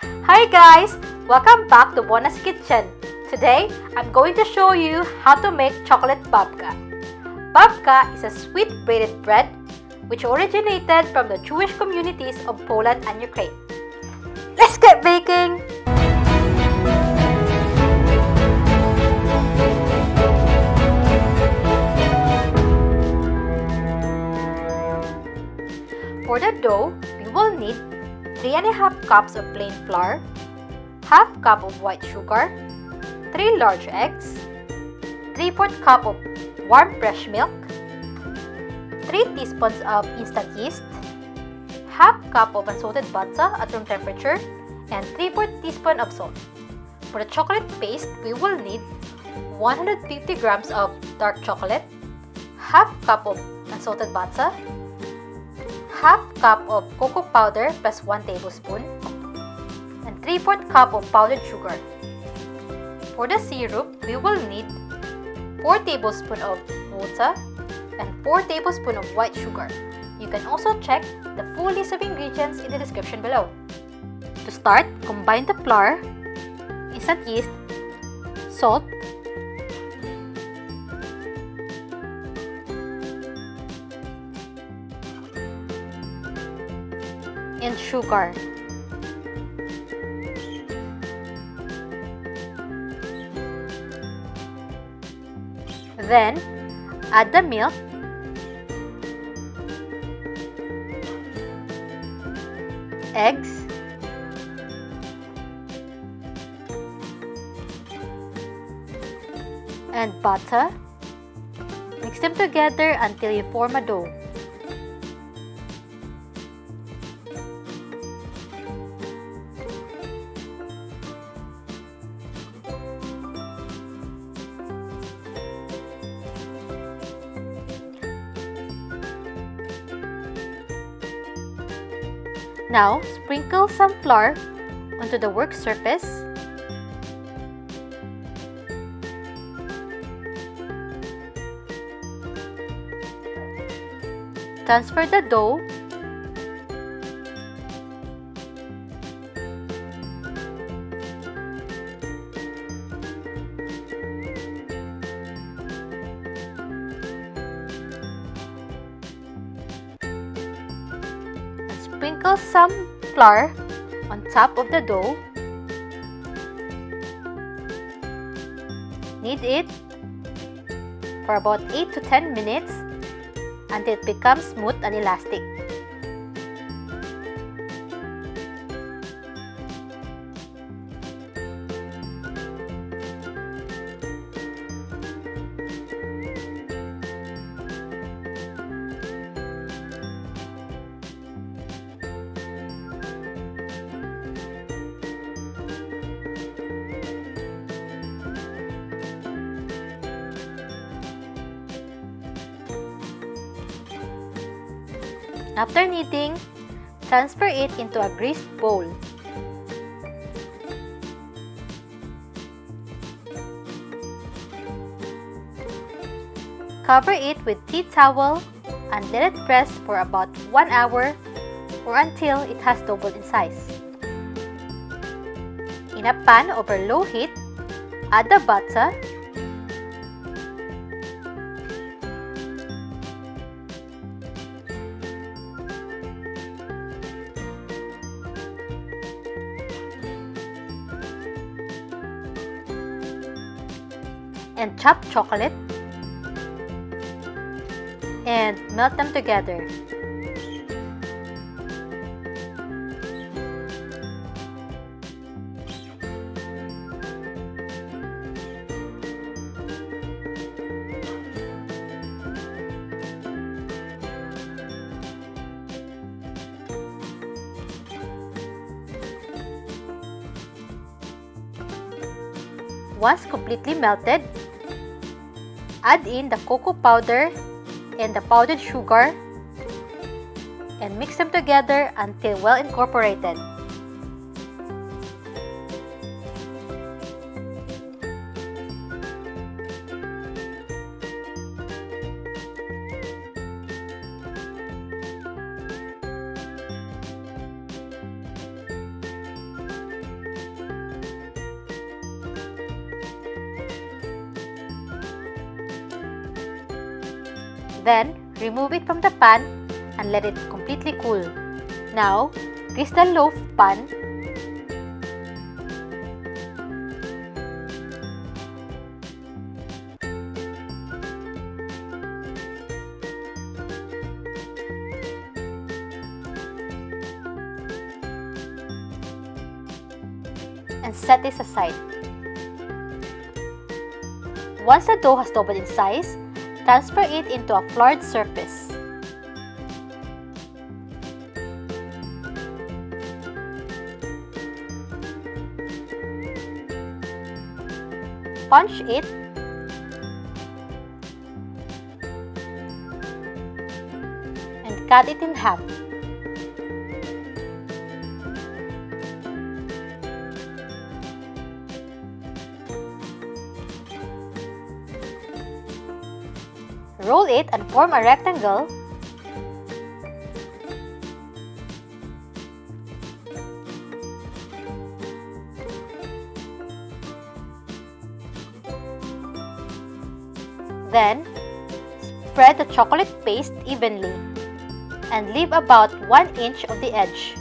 Hi guys! Welcome back to Bona's Kitchen. Today, I'm going to show you how to make chocolate babka. Babka is a sweet braided bread which originated from the Jewish communities of Poland and Ukraine. Let's get baking! For the dough, we will need 3½ cups of plain flour, ½ cup of white sugar, 3 large eggs, 3/4 cup of warm fresh milk, 3 teaspoons of instant yeast, ½ cup of unsalted butter at room temperature, and 3/4 teaspoon of salt. For the chocolate paste, we will need 150 grams of dark chocolate, ½ cup of unsalted butter, ½ cup of cocoa powder plus 1 tablespoon, and 3/4 cup of powdered sugar. For the syrup, we will need 4 tablespoons of water and 4 tablespoons of white sugar. You can also check the full list of ingredients in the description below. To start, combine the flour, instant yeast, salt, and sugar. Then, add the milk, eggs, and butter. Mix them together until you form a dough. Now, sprinkle some flour onto the work surface. Transfer the dough and sprinkle some flour on top of the dough. Knead it for about 8 to 10 minutes until it becomes smooth and elastic. After kneading, transfer it into a greased bowl. Cover it with tea towel and let it rest for about 1 hour or until it has doubled in size. In a pan over low heat, add the butter, and chopped chocolate and melt them together. Once completely melted, add in the cocoa powder and the powdered sugar and mix them together until well incorporated. Then, remove it from the pan and let it completely cool. Now, grease the loaf pan and set this aside. Once the dough has doubled in size, transfer it into a floured surface. Punch it and cut it in half. Roll it and form a rectangle. Then, spread the chocolate paste evenly and leave about 1 inch of the edge.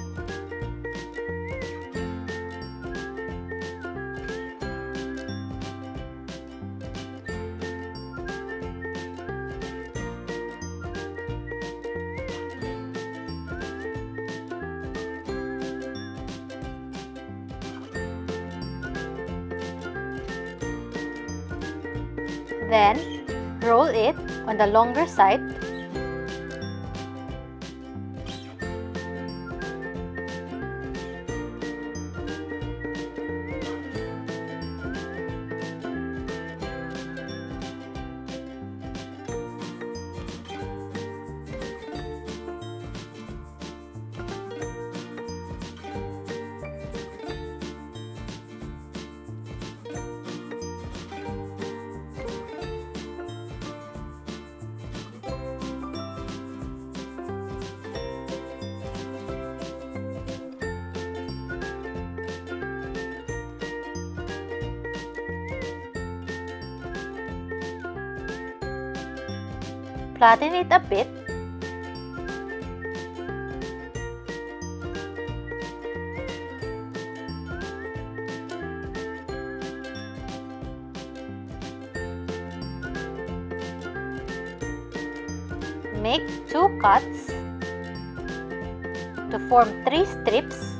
Then, roll it on the longer side. Flatten it a bit. Make 2 cuts to form 3 strips.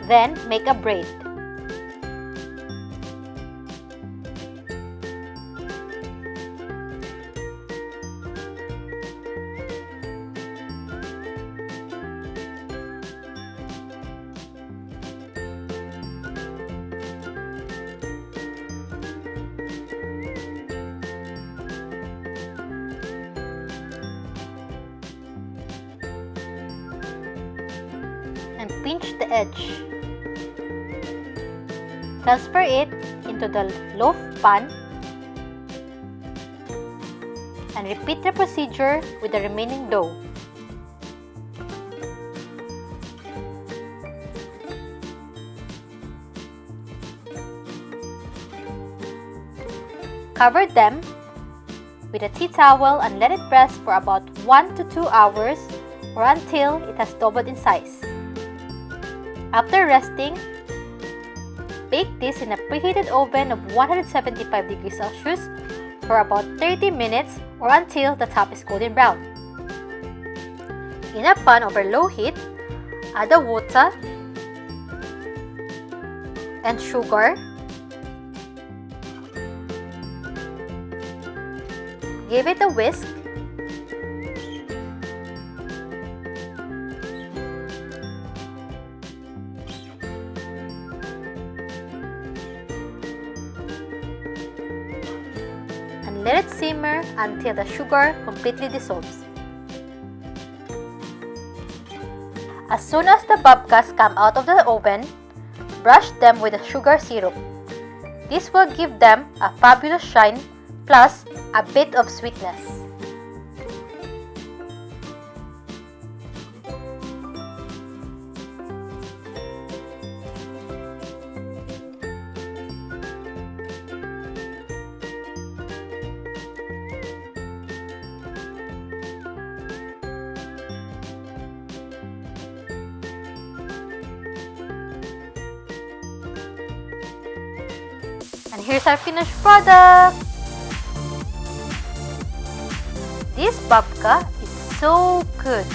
Then make a braid. And pinch the edge. Transfer it into the loaf pan and repeat the procedure with the remaining dough. Cover them with a tea towel and let it rest for about 1 to 2 hours or until it has doubled in size. After resting, bake this in a preheated oven of 175 degrees Celsius for about 30 minutes or until the top is golden brown. In a pan over low heat, add the water and sugar. Give it a whisk. And let it simmer until the sugar completely dissolves. As soon as the babkas come out of the oven, brush them with the sugar syrup. This will give them a fabulous shine plus a bit of sweetness. here's our finished product! This babka is so good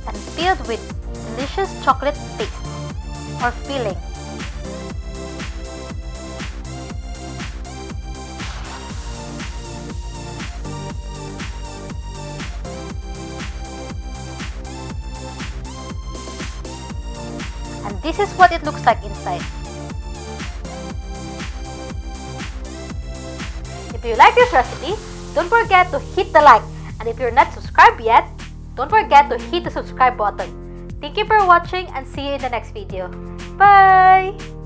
and filled with delicious chocolate paste or filling. And this is what it looks like inside. If you like this recipe, don't forget to hit the like. And if you're not subscribed yet, don't forget to hit the subscribe button. Thank you for watching and see you in the next video. Bye!